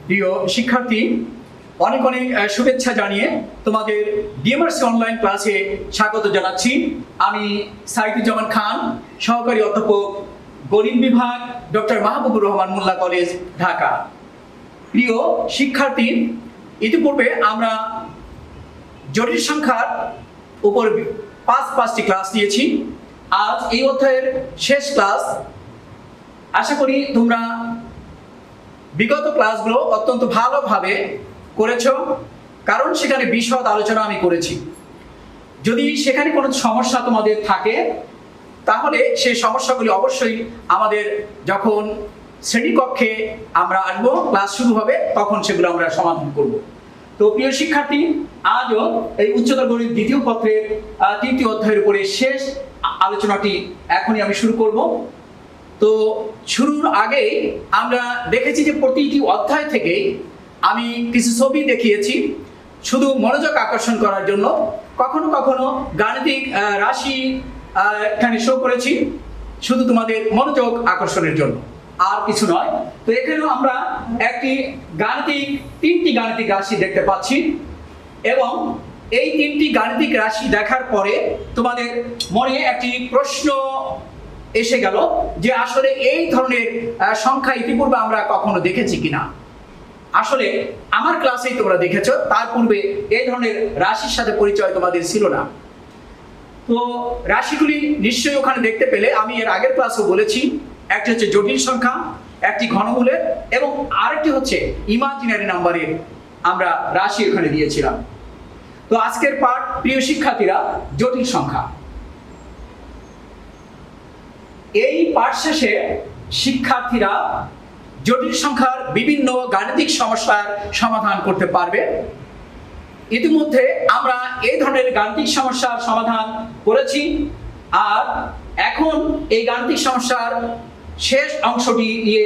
প্রিয় শিক্ষার্থী, অনেক অনেক শুভেচ্ছা জানিয়ে তোমাদের ডিএমআরসি অনলাইন ক্লাসে স্বাগত জানাচ্ছি। আমি সাইদুজ্জামান খান, সহকারী অধ্যাপক, গণিত বিভাগ, ডক্টর মাহবুবুর রহমান মোল্লা কলেজ, ঢাকা। প্রিয় শিক্ষার্থী, ইতিপূর্বে আমরা জটিল সংখ্যার উপর পাঁচটি ক্লাস নিয়েছি। আজ এই অধ্যায়ের শেষ ক্লাস। আশা করি তোমরা বিগত ক্লাসগুলো অত্যন্ত ভালোভাবে করেছো, কারণ সেখানে বিশদ আলোচনা আমি করেছি। যদি সেখানে কোনো সমস্যা তোমাদের থাকে তাহলে সেই সমস্যাগুলি অবশ্যই আমাদের যখন শ্রেণীকক্ষে আমরা আসবো, ক্লাস শুরু হবে, তখন সেগুলো আমরা সমাধান করব। তো প্রিয় শিক্ষার্থী, আজও এই উচ্চতর গণিত দ্বিতীয় পত্রের তৃতীয় অধ্যায়ের উপরে শেষ আলোচনাটি এখনই আমি শুরু করব। তো শুরুর আগে আমরা দেখেছি যে প্রতিটি অধ্যায় থেকে আমি কিছু ছবি দেখিয়েছি শুধু মনোযোগ আকর্ষণ করার জন্য। কখনো কখনো গাণিতিক রাশি এখানে শো করেছি শুধু তোমাদের মনোযোগ আকর্ষণের জন্য, আর কিছু নয়। তো এখানেও আমরা তিনটি গাণিতিক রাশি দেখতে পাচ্ছি, এবং এই তিনটি গাণিতিক রাশি দেখার পরে তোমাদের মনে একটি প্রশ্ন এসে গেল যে আসলে এই ধরনের সংখ্যা ইতিপূর্বে আমরা কখনো দেখেছি কিনা। আসলে আমার ক্লাসেই তোমরা দেখেছো, তার পূর্বে এই ধরনের রাশির সাথে পরিচয় তোমাদের ছিল না। তো রাশিগুলি নিশ্চয়ই ওখানে দেখতে পেলে। আমি এর আগের ক্লাসেও বলেছি, একটি হচ্ছে জটিল সংখ্যা, একটি ঘনমূলের, এবং আরেকটি হচ্ছে ইমাজিনারি নাম্বারের আমরা রাশি ওখানে দিয়েছিলাম। তো আজকের পাঠ, প্রিয় শিক্ষার্থীরা, জটিল সংখ্যা। এই পাঠ শেষে শিক্ষার্থীরা জটিল সংখ্যার বিভিন্ন গাণিতিক সমস্যার সমাধান করতে পারবে। ইতিমধ্যে আমরা এই ধরনের গাণিতিক সমস্যার সমাধান করেছি, আর এখন এই গাণিতিক সমস্যার শেষ অংশটি নিয়ে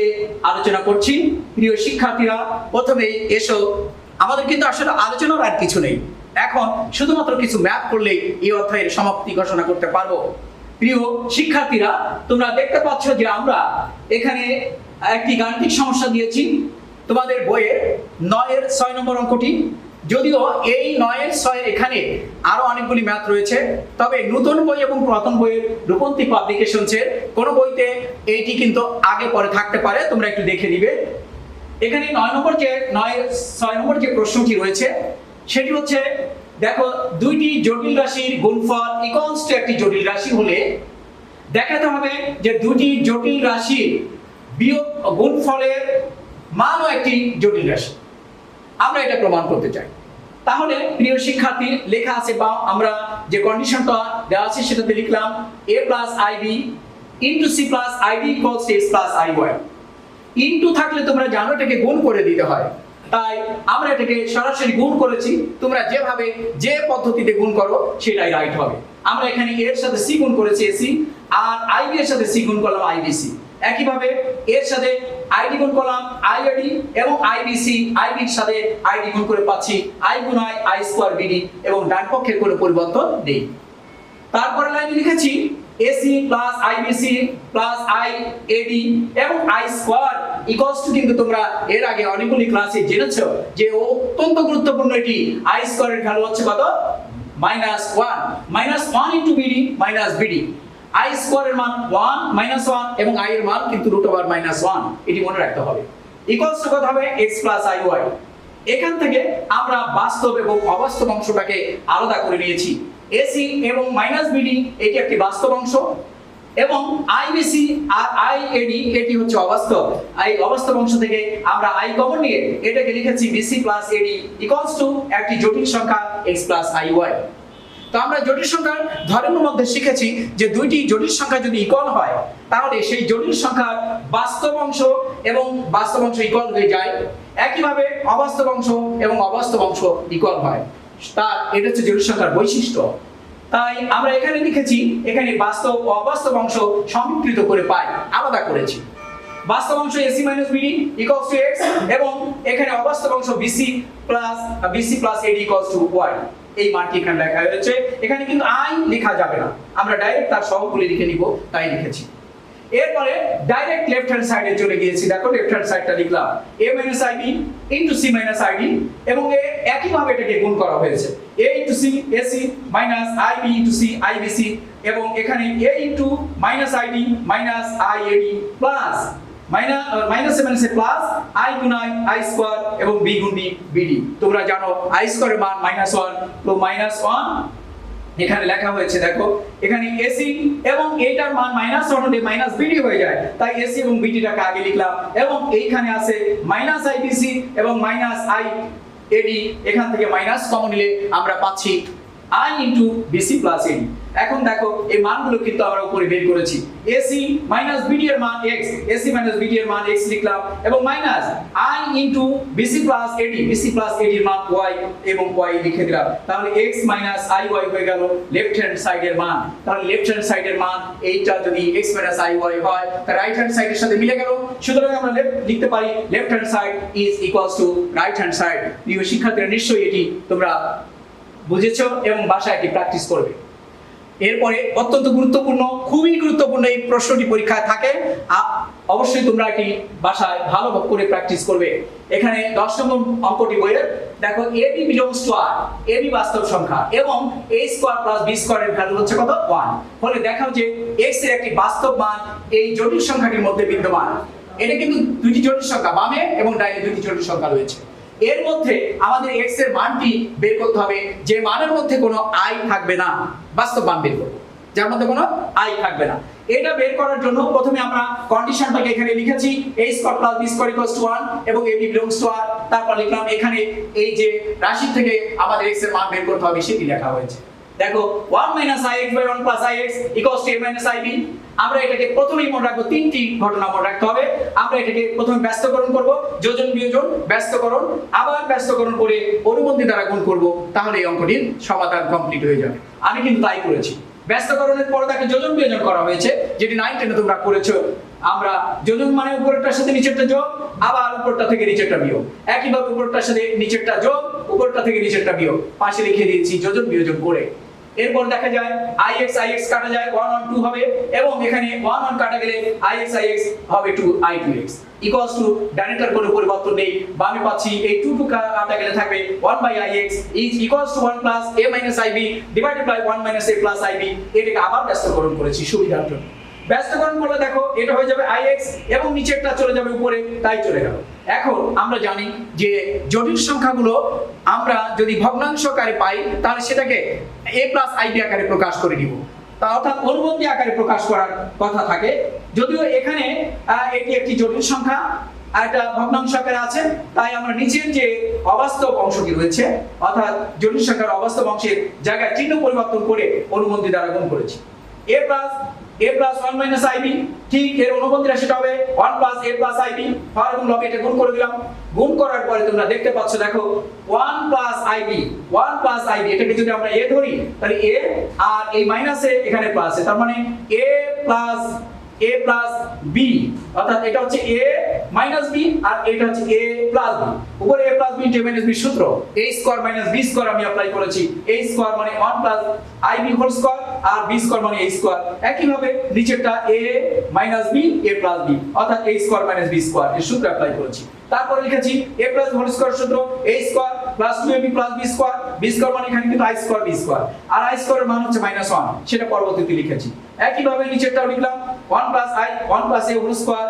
আলোচনা করছি। প্রিয় শিক্ষার্থীরা, প্রথমেই এসো, আমাদের কিন্তু আসলে আলোচনার আর কিছু নেই, এখন শুধুমাত্র কিছু ম্যাথ করলেই এই অধ্যায়ের সমাপ্তি ঘোষণা করতে পারবো। প্রিয় শিক্ষার্থীরা, তোমরা দেখতে পাচ্ছ যে আমরা এখানে একটি গাণিতিক সমস্যা দিয়েছি তোমাদের বইয়ের 9-এর 6 নম্বর অঙ্কটি। যদিও এই 9-এর 6 এখানে আরো অনেকগুলি ম্যাথ রয়েছে, তবে নতুন বই এবং পুরাতন বইয়ের রূপন্তী পাবলিকেশনসের কোনো বইতে এইটি কিন্তু আগে পরে থাকতে পারে, তোমরা একটু দেখে নিবে। এখানে 9-এর 6 নম্বর যে প্রশ্নটি রয়েছে সেটি হচ্ছে, দেখো, দুইটি জটিল রাশির গুণফল ইকুয়ালস টু একটি জটিল রাশি হলে দেখাতে হবে যে দুটি জটিল রাশির বিয়োগ গুণফলের মানও একটি জটিল রাশি। আমরা এটা প্রমাণ করতে চাই। তাহলে প্রিয় শিক্ষার্থী, লেখা আছে, বা আমরা যে কন্ডিশনটা দেওয়া আছে সেটাতে লিখলাম a plus ib into c plus id equals x plus iy। Into থাকলে তোমরা জানো এটাকে গুণ করে দিতে হয়, তাই আমরা এটাকে সরাসরি গুণ করেছি। তোমরা যেভাবে যে পদ্ধতিতে গুণ করো সেটাই রাইট হবে। আমরা এখানে এর সাথে c গুণ করেছি ac, আর ib এর সাথে c গুণ করলাম ibc। একইভাবে এর সাথে id গুণ করলাম iid, এবং ibc ib এর সাথে id গুণ করে পাচ্ছি i গুণ i স্কয়ার bd, এবং ডান পক্ষের কোনো পরিবর্তন নেই। তারপরে লাইনে লিখেছি ac plus ibc plus iad এবং i স্কয়ার ইকুয়ালস টু, কিন্তু তোমরা এর আগে অনেকগুলি ক্লাসে জেনেছো যে অত্যন্ত গুরুত্বপূর্ণ এটি i স্কয়ারের ভ্যালু হচ্ছে কত? -1 -1 into bd minus bd। i স্কয়ারের মান 1 -1 এবং i এর মান কিন্তু √1 এটি মনে রাখতে হবে। ইকুয়ালস টু কত হবে? x iy। এখান থেকে আমরা বাস্তব এবং অবাস্তব অংশটাকে আলাদা করে নিয়েছি। ac এবং -bd এটি একটি বাস্তব অংশ, এবং ibc আর iad এটি হচ্ছে অবাস্তব। এই অবাস্তব অংশ থেকে আমরা i কমন নিয়ে এটাকে লিখেছি bc plus ad equals to একটি জটিল সংখ্যা x প্লাস iy। তো আমরা জটিল সংখ্যার ধর্মের মধ্যে শিখেছি যে দুইটি জটিল সংখ্যা যদি ইকুয়াল হয় তাহলে সেই জটিল সংখ্যার বাস্তব অংশ এবং বাস্তব অংশ ইকুয়াল হয়ে যায়। একইভাবে অবাস্তব অংশ এবং অবাস্তব অংশ ইকুয়াল হয়। এটা হচ্ছে জটিল সংখ্যার বৈশিষ্ট্য। তাই আমরা এখানে লিখেছি, এখানে বাস্তব ও অবাস্তব অংশ সমীকৃত করে পাই, আলাদা করেছি। বাস্তব অংশ ac - bd equals to x, এবং এখানে অবাস্তব অংশ bc plus ad equals to y। এই মানটি এখানে লেখা হয়েছে। এখানে কিন্তু i লেখা যাবে না, আমরা ডাইরেক্ট তার সহগগুলি লিখে নিব, তাই লিখেছি। এরপরে ডাইরেক্ট লেফট হ্যান্ড সাইডে চলে গিয়েছি, দেখো লেফট হ্যান্ড সাইডটা লিখলাম a minus ib into c minus id, এবং একই ভাবে এটাকে গুণ করা হয়েছে a into c ac minus ib into c ibc, এবং এখানে a into minus id minus iad plus minus এ মানে প্লাস i গুণ i স্কয়ার এবং b গুণ d bd। তোমরা জানো i স্কয়ারের মান -1, তো -1 এখানে লেখা হয়েছে, দেখো এখানে AC এবং এইটার মান -1 হলে -BD হয়ে যায়, তাই AC এবং BD টাকে আগে লিখলাম, এবং এইখানে আছে -IBC এবং -IAD, এখান থেকে মাইনাস কমন নিলে আমরা পাচ্ছি I into BC plus AD। এখন দেখো এই মানগুলো কিন্তু আমরা উপরে বের করেছি, AC minus BD এর মান x, AC minus BD এর মান x লিখলাম, এবং minus I into BC plus AD, BC plus AD এর মান y এবং y লিখে দিলাম, তাহলে x minus IY হয়ে গেল লেফট হ্যান্ড সাইডের মান। তাহলে লেফট হ্যান্ড সাইডের মান এইটা যদি x minus IY হয় তাহলে রাইট হ্যান্ড সাইডের সাথে মিলে গেল, সুতরাং আমরা লিখতে পারি left hand side is equals two right hand side. প্রিয় শিক্ষার্থীরা, নিশ্চয়ই এটি তোমরা বুঝেছো এবং বাসায় এটি প্র্যাকটিস করবে। এরপরে অত্যন্ত গুরুত্বপূর্ণ, খুবই গুরুত্বপূর্ণ এই প্রশ্নটি পরীক্ষায় থাকে, অবশ্যই তোমরা এটি বাসায় ভালো করে প্র্যাকটিস করবে। এখানে 10 নম্বর অঙ্কটি বইয়ের দেখো ab belongs to r, ab বাস্তব সংখ্যা এবং a স্কয়ার প্লাস b স্কয়ারের ভ্যালু হচ্ছে কত 1, ফলে দেখাও যে x এর একটি বাস্তব মান এই জটিল সংখ্যাটির মধ্যে বিদ্যমান। এটা কিন্তু দুটি জটিল সংখ্যা, বামে এবং ডাইনে দুটি জটিল সংখ্যা রয়েছে, এর মধ্যে আমাদের x এর মানটি বের করতে হবে যে মানের মধ্যে কোনো i থাকবে না, বাস্তব মান বের করব যার মধ্যে কোনো i থাকবে না। এটা বের করার জন্য প্রথমে আমরা কন্ডিশনটাকে এখানে লিখেছি a square plus b square equals to 1 এবং ab belongs to r, তারপর লিখলাম এখানে এই যে রাশি থেকে আমাদের x এর মান বের করতে হবে সেটি লেখা হয়েছে। দেখো 1 minus ix by 1 plus ix equals to a minus ib। আমরা এটাকে প্রথমেই মনে রাখবো, তিনটি ঘটনা মনে রাখতে হবে। আমরা এটাকে প্রথমে ব্যস্তকরণ করব, যোজন বিয়োজন ব্যস্তকরণ, আবার ব্যস্তকরণ করে অনুবন্ধী দ্বারা গুণ করব, তাহলে এই অঙ্কটির সমাধান কমপ্লিট হয়ে যাবে। আমি কিন্তু তাই করেছি। ব্যস্তকরণের পরে তাকে যোজন বিয়োজন করা হয়েছে, যেটি 9 10 তোমরা করেছো। আমরা যোজন মানে উপরেরটার সাথে নিচেরটা যোগ, আবার উপরটা থেকে নিচেরটা বিয়োগ, একইভাবে উপরটার সাথে নিচেরটা যোগ, উপরটা থেকে নিচেরটা বিয়োগ, পাশে লিখে দিয়েছি যোজন বিয়োজন করে। এরপর দেখা যায় ix কাটা যায় 1 1 2 হবে, এবং এখানে 1 1 কাটা গেলে ix হবে 2 i2x ইকুয়ালস টু, ডানেটার কোনো পরিবর্তন নেই, বামে পাচ্ছি এই 2 2 কাটা গেলে থাকবে 1/ix is equals to 1 plus a minus ib divided by 1 minus a plus ib। এটাকে আবার ব্যস্তকরণ করেছি সুবিধার জন্য। ব্যস্তকরণ করলে দেখো এটা হয়ে যাবে ix এবং নিচেরটা চলে যাবে উপরে, তাই চলে গেল। এখন আমরা জানি যে জটিল সংখ্যাগুলো আমরা যদি ভগ্নাংশ আকারে পাই তাহলে সেটাকে a plus ib আকারে প্রকাশ করে নিব, তা অর্থাৎ অনুবন্ধী আকারে প্রকাশ করার কথা থাকে। যদিও এখানে এটি একটি জটিল সংখ্যা আর এটা ভগ্নাংশ আকারে আছে, তাই আমরা নিচের যে অবাস্তব অংশটি রয়েছে অর্থাৎ জটিল সংখ্যার অবাস্তব অংশের জায়গায় চিহ্ন পরিবর্তন করে অনুবন্ধী দ্বারা গুণ করেছি। a plus 1 minus ib, ঠিক এর অনুবন্ধী রাশিটা হবে 1 plus a plus ib, হর এবং লবে এটা গুণ করে দিলাম। গুণ করার পরে তোমরা দেখতে পাচ্ছ, দেখো 1 plus ib, এটাকে যদি আমরা a ধরি তাহলে a আর এই মাইনাসে এখানে প্লাসে, তার মানে a plus b, অর্থাৎ এটা হচ্ছে a minus b আর এটা হচ্ছে a plus b। উপরে a plus b into a minus b সূত্র a square minus b square আমি অ্যাপ্লাই করেছি, a স্কয়ার মানে 1 plus ib হোল স্কয়ার আর b স্কয়ার মানে a স্কয়ার। একইভাবে নিচেরটা a minus b a plus b, অর্থাৎ a square minus b square এর সূত্র অ্যাপ্লাই করেছি। তারপরে লিখেছি a plus হোল স্কয়ার সূত্র a square plus 2ab plus b square, b square মানে এখানে কিন্তু i স্কয়ার b স্কয়ার, আর i স্কয়ারের মান হচ্ছে -1, সেটা পরবর্তীতে লিখেছি। একইভাবে নিচেরটাও লিখলাম 1 plus a whole square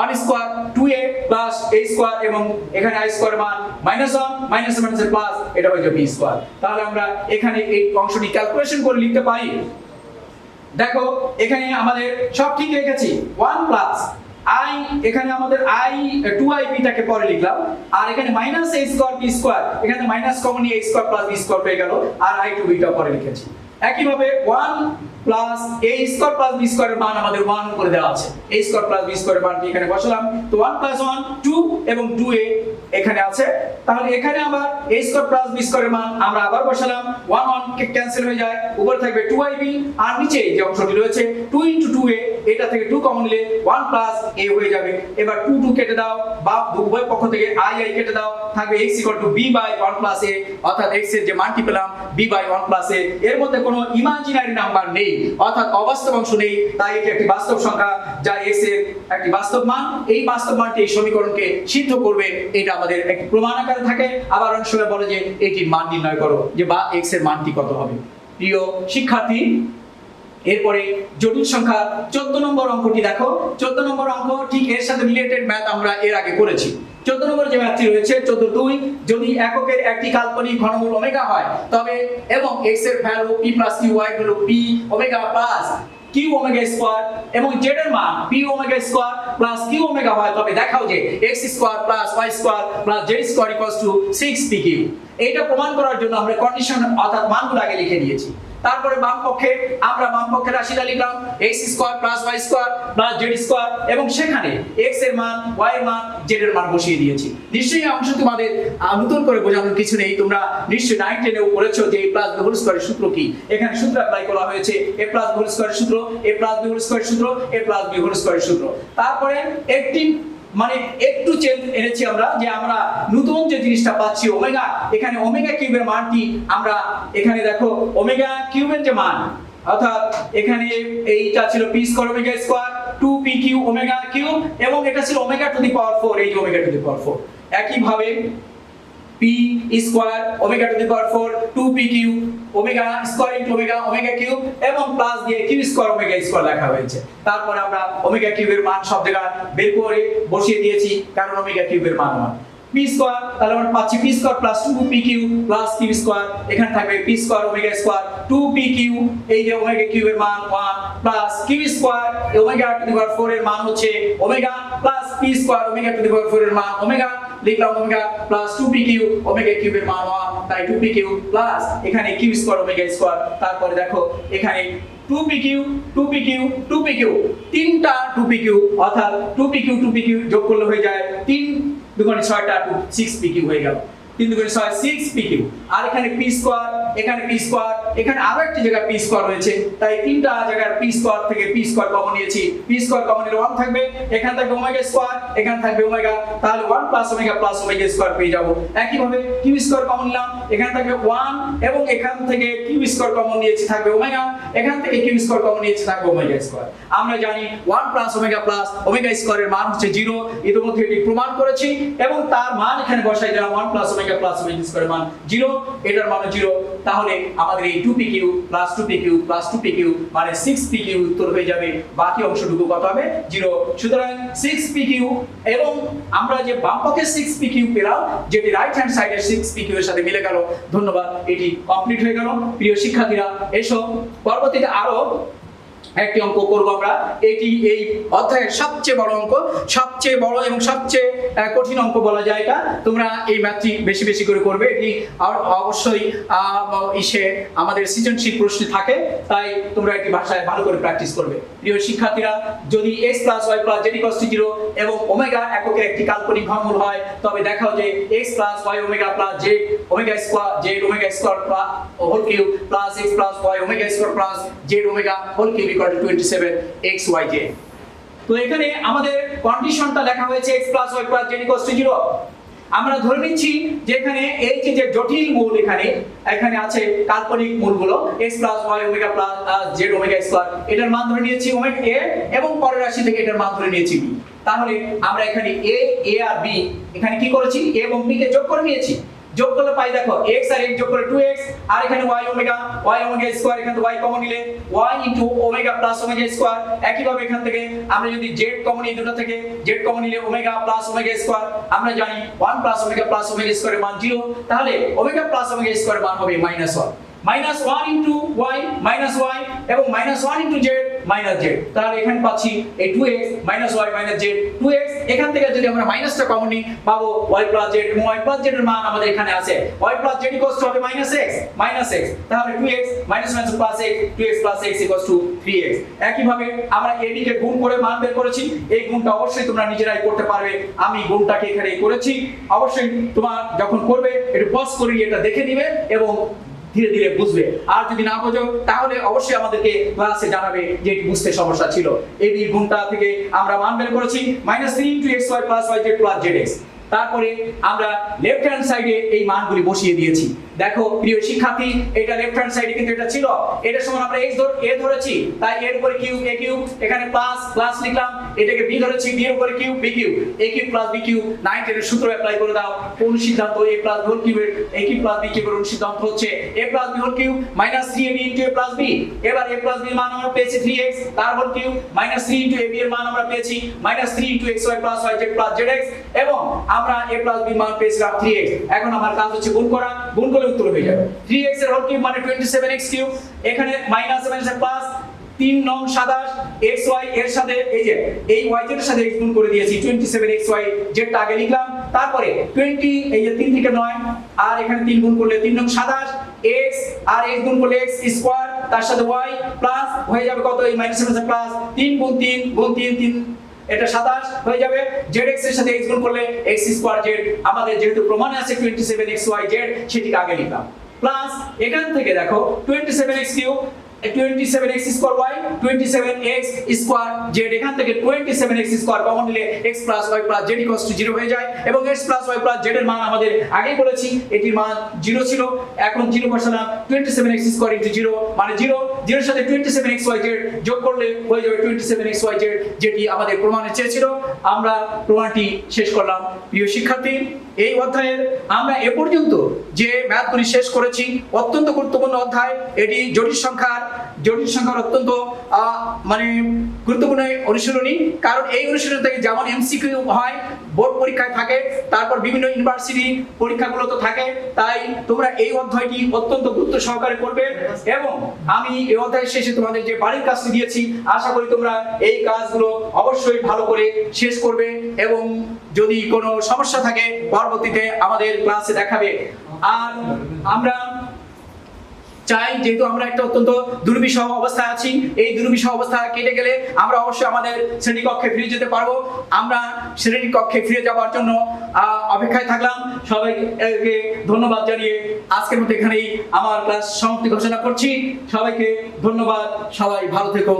1 square 2a plus a square, এবং এখানে i স্কয়ারের মান -1 মাইনাস প্লাস, এটা হয়ে যাবে b স্কয়ার। তাহলে আমরা এখানে এই অংশটি ক্যালকুলেশন করে লিখতে পারি। দেখো এখানে আমাদের সব ঠিক রেখেছি, 1 প্লাস i, এখানে আমাদের i 2ib টাকে পরে লিখলাম, আর এখানে minus a square b square, এখানে মাইনাস কমন নিয়ে a square plus b square হয়ে গেল, আর i2b টা পরে লিখেছি। একইভাবে 1 plus a square plus b স্কয়ারের মান আমাদের 1 করে দেওয়া আছে, a স্কয়ার প্লাস b স্কয়ারের মানটি এখানে বসালাম, তো 1 প্লাস 1 2 এবং 2a এখানে আছে। তাহলে এখানে আবার a স্কয়ার প্লাস b স্কয়ারের মান আমরা আবার বসালাম, 1 1 কে ক্যান্সেল হয়ে যায়, উপরে থাকবে 2ib আর নিচে যে অংশটি রয়েছে 2 into 2a এটা থেকে 2 কমন নিলে 1 প্লাস a হয়ে যাবে। এবার 2 কেটে দাও বা উভয় পক্ষ থেকে i কেটে দাও, থাকবে x b by 1 plus a, অর্থাৎ x এর যে মানটি পেলাম b বাই 1 প্লাস a। এর মধ্যে কোনো ইমাজিনারি নাম্বার নেই, অর্থাৎ অবাস্তব অংশ নেই, তাই এটি একটি বাস্তব সংখ্যা যা x এর একটি বাস্তব মান। এই বাস্তব মানটি এই সমীকরণকে সিদ্ধ করবে, এটা আমাদের একটি প্রমাণ আকারে থাকে। আবার অনেক সময় বলে যে এটির মান নির্ণয় করো, যে বা x এর মানটি কত হবে। প্রিয় শিক্ষার্থী, এরপরে জটিল সংখ্যা 14 নম্বর অঙ্কটি দেখো। 14 নম্বর অঙ্ক ঠিক এর সাথে রিলেটেড ম্যাথ আমরা এর আগে করেছি। 14 নম্বর যে ম্যাথটি রয়েছে 14.2, যদি এককের একটি কাল্পনিক ঘনমূল ওমেগা হয় তবে এবং x এর ভ্যালু p + q, y হলো p omega plus q omega square এবং z এর মান p omega square plus q omega হয়, তবে দেখাও যে x square plus y square plus z square equals to 6pq। এইটা প্রমাণ করার জন্য আমরা কন্ডিশন অর্থাৎ মানগুলো আগে লিখে নিয়েছি। তারপরে বাম পক্ষে আমরা বাম পক্ষের রাশিটা লিখলাম x square plus y square plus z square এবং সেখানে x এর মান, y এর মান, z এর মান বসিয়ে দিয়েছি। নিশ্চয়ই অংশ তোমাদের নতুন করে বোঝানোর কিছু নেই, তোমরা নিশ্চয়ই 9 10 এও পড়েছো যে a প্লাস b হোল স্কয়ারের সূত্র কি। এখানে সূত্র অ্যাপ্লাই করা হয়েছে, a প্লাস b হোল স্কয়ারের সূত্র, a প্লাস b হোল স্কয়ারের সূত্র, a প্লাস b হোল স্কয়ারের সূত্র। তারপরে একটি মানে একটু চেঞ্জ এনেছি আমরা, যে আমরা নতুন যে জিনিসটা পাচ্ছি ওমেগা, এখানে ওমেগা কিউবের মানটি আমরা এখানে দেখো ওমেগা কিউবের যে মান, অর্থাৎ এখানে এইটা ছিল p square omega square 2pq omega cube এবং এটা ছিল ওমেগা টু দি পাওয়ার 4, এই যে ওমেগা টু দি পাওয়ার 4। একই ভাবে p square omega to the power 4 2pq omega square into omega omega cube এবং প্লাস দিয়ে q স্কয়ার ওমেগা স্কয়ার লেখা হয়েছে। তারপর আমরা ওমেগা কিউবের মান সব জায়গায় বের করে বসিয়ে দিয়েছি, কারণ ওমেগা কিউবের মান p স্কয়ার, তাহলে আমরা পাচ্ছি p square plus 2pq plus q square, এখানে থাকবে p square omega square 2pq, এই যে ওমেগা কিউবের মান 1 plus q square omega to the power 4 এর মান হচ্ছে omega plus p square omega to the power 4 এর মান ওমেগা, লিখলাম ওমেগা প্লাস 2pq ওমেগা কিউবের মান 1, তাই 2pq প্লাস এখানে q স্কয়ার ওমেগা স্কয়ার। তারপরে দেখো এখানে 2pq 2pq 2pq তিনটা 2pq, অর্থাৎ 2pq যোগ করলে হয়ে যায় 3 দুগুণে 6টা 6pq হয়ে গেল, 3 দুগুণে 6 6pq। আর এখানে p স্কয়ার, এখানে p স্কয়ার, এখানে আরো একটা জায়গায় p স্কয়ার রয়েছে, তাই তিনটা জায়গার p স্কয়ার থেকে p স্কয়ার কমন নিয়েছি। p স্কয়ার কমন নিলে 1 থাকবে, এখানে থাকবে ওমেগা স্কয়ার, এখানে থাকবে ওমেগা, তাহলে 1 প্লাস ওমেগা স্কয়ার পেয়ে যাব। একই ভাবে q স্কয়ার কমন নিলাম, এখানে থাকবে 1 এবং এখান থেকে q স্কয়ার কমন নিয়েছি থাকবে ওমেগা, এখান থেকে q স্কয়ার কমন নিয়েছি থাকবে ওমেগা স্কয়ার। আমরা জানি 1 প্লাস ওমেগা স্কয়ারের মান হচ্ছে 0, ইতিমধ্যে এটি প্রমাণ করেছি এবং তার মান এখানে বসাই দিলাম 1 প্লাস ওমেগা স্কয়ারের মান 0, এটার মান 0। তাহলে আমাদের এই 2pq প্লাস 2pq মানে 6pq উত্তর হয়ে যাবে, বাকি অংশটুকু কত হবে 0। সুতরাং 6pq এবং আমরা যে বাম পক্ষে 6pq পেলাম, যেটি রাইট হ্যান্ড সাইডের 6pq এর সাথে মিলে গেল। ধন্যবাদ, এটি কমপ্লিট হয়ে গেল। প্রিয় শিক্ষার্থীরা, এসো পরবর্তীতে আরো একটি অঙ্ক করব আমরা। এটি এই অধ্যায়ের সবচেয়ে বড় অঙ্ক, সবচেয়ে বড় এবং সবচেয়ে কঠিন অঙ্ক বলা যায় এটা। তোমরা এই ম্যাথটি বেশি বেশি করে করবে, এটি অবশ্যই ইসে আমাদের সৃজনশীল প্রশ্ন থাকে, তাই তোমরা এটি ভাষায় ভালো করে প্র্যাকটিস করবে। প্রিয় শিক্ষার্থীরা, যদি x plus y plus z equals to 0 এবং ওমেগা এককের একটি কাল্পনিক ঘনমূল হয়, তবে দেখাও যে x plus y omega plus z omega square plus whole cube plus x plus y omega square plus z omega whole cube 27 xyj। তো এখানে আমাদের কন্ডিশনটা লেখা হয়েছে x plus y plus z equals to 0। আমরা ধরে নিচ্ছি যে এখানে এই যে জটিল মূল এখানে আছে কাল্পনিক মূলগুলো x plus y omega plus z omega square, এটার মান ধরে নিয়েছি ওমেগা a এবং পরের রাশি থেকে এটার মান ধরে নিয়েছি b। তাহলে আমরা এখানে a আর b এখানে কি করেছি, a এবং b কে যোগ করে নিয়েছি। যোগ করলে পাই দেখো x আর x যোগ করে 2x, আর এখানে y ওমেগা স্কয়ার, এখানে y কমন নিলে y into omega plus omega square. একই ভাবে এখান থেকে আমরা যদি z কমন নিই, দুটো থেকে z কমন নিলে ওমেগা প্লাস ওমেগা স্কয়ার। আমরা জানি 1 প্লাস ওমেগা স্কয়ারের মান 0, তাহলে ওমেগা প্লাস ওমেগা স্কয়ারের মান হবে -1 ইনটু y মাইনাস y এবং -1 ইনটু z মাইনাস z। তাহলে এখানে পাচ্ছি এই 2x -y z 2x, এখান থেকে যদি আমরা মাইনাসটা কমন নিই পাবো y প্লাস z এবং y প্লাস z এর মান আমাদের এখানে আছে y plus z equals two হবে -x, তাহলে 2x plus x 2x plus x equals to 3x। একই ভাবে আমরা ab কে গুণ করে মান বের করেছি, এই গুণটা অবশ্যই তোমরা নিজেরাই করতে পারবে, আমি গুণটাকে এখানে করেছি। অবশ্যই তোমরা যখন করবে একটু পজ করে এটা দেখে নিবে এবং ধীরে ধীরে বুঝবে। আর যদি না বোঝো তাহলে অবশ্যই আমাদেরকে ক্লাসে জানাবে যে এটি বুঝতে সমস্যা ছিল। এই গুণটা থেকে আমরা মান বের করেছি -3 xy + yz + zx। তারপরে আমরা লেফট হ্যান্ড সাইডে এই মানগুলি বসিয়ে দিয়েছি। দেখো প্রিয় শিক্ষার্থী, এটা লেফট হ্যান্ড সাইডে কিন্তু এটা ছিল, এটা সমান আমরা a ধরেছি, তাই এর উপরে কিউব a কিউব, এখানে প্লাস লিখলাম, এটাকে b ধরেছি, b এর উপরে cube b cube, a cube + b cube. 9 10 এর সূত্র অ্যাপ্লাই করে দাও। কোন সিদ্ধান্ত? a + b হোল কিউবের a কিউব + b কিউবের সিদ্ধান্ত হচ্ছে a + b whole cube -3ab * a + b। এবার a + b এর মান আমরা পেয়েছি 3x, তার হোল কিউব -3 * ab এর মান আমরা পেয়েছি -3 * xy + yz + zx, এবং আমরা a + b মান পেয়েছিলাম 3x। এখন আমার কাজ হচ্ছে গুণ করা, গুণ করলে উত্তর হয়ে যাবে 3x এর হোল কিউব মানে 27x কিউব, এখানে মাইনাস এবং প্লাস 3 নং 27 xy এর সাথে এই yz এর সাথে গুণ করে দিয়েছি 27xy, যেটা আগে লিখলাম। তারপরে 20 এই যে 3 থেকে 9, আর এখানে 3 গুণ করলে 3 নং 27 x, আর x গুণ করলে x স্কয়ার, তার সাথে y প্লাস হয়ে যাবে কত? এই মাইনাস এবং প্লাস 3 গুণ 3 গুণ 3 এটা 27 হয়ে যাবে। zx এর সাথে x গুণ করলে x স্কয়ার z, আমাদের যেহেতু প্রমাণে আছে 27xyz, সেটিকে আগে লিখলাম। প্লাস এখান থেকে দেখো 27x cube 27x square y 27x square z, এখান থেকে 27x স্কয়ার কমন নিলে x + y + z 0 হয়ে যায়, এবং x + y + z এর মান আমাদের আগেই বলেছি এটির মান 0 ছিল। এখন 0 বসালাম, 27x স্কয়ার * 0 মানে 0, 0 এর সাথে 27xyz যোগ করলে হয়ে যাবে 27xyz, যেটি আমাদের প্রমাণে চেয়েছিল। আমরা প্রমাণটি শেষ করলাম। প্রিয় শিক্ষার্থী, এই অধ্যায়ের আমরা এ পর্যন্ত যে ম্যাথগুলি শেষ করেছি, অত্যন্ত গুরুত্বপূর্ণ অধ্যায় এটি। জটিল সংখ্যার অত্যন্ত মানে গুরুত্বপূর্ণ অনুশীলনী, কারণ এই অনুশীলন থেকে যেমন এমসিকিউ হয়, বোর্ড পরীক্ষায় থাকে, তারপর বিভিন্ন ইউনিভার্সিটি পরীক্ষাগুলো তো থাকে, তাই তোমরা এই অধ্যায়টি অত্যন্ত গুরুত্ব সহকারে করবে। এবং আমি এই অধ্যায়ের শেষে তোমাদের যে বাড়ির কাজটি দিয়েছি, আশা করি তোমরা এই কাজগুলো অবশ্যই ভালো করে শেষ করবে, এবং যদি কোনো সমস্যা থাকে পরবর্তীতে আমাদের ক্লাসে দেখাবে। আর আমরা চাই, যেহেতু আমরা একটা অত্যন্ত দুর্বিষহ অবস্থায় আছি, এই দুর্বিষহ অবস্থা কেটে গেলে আমরা অবশ্যই আমাদের শ্রেণীকক্ষে ফিরে যেতে পারবো। আমরা শ্রেণীকক্ষে ফিরে যাওয়ার জন্য অপেক্ষায় থাকলাম। সবাইকে ধন্যবাদ জানিয়ে আজকের মতো এখানেই আমার ক্লাস সমাপ্তি ঘোষণা করছি। সবাইকে ধন্যবাদ, সবাই ভালো থেকো।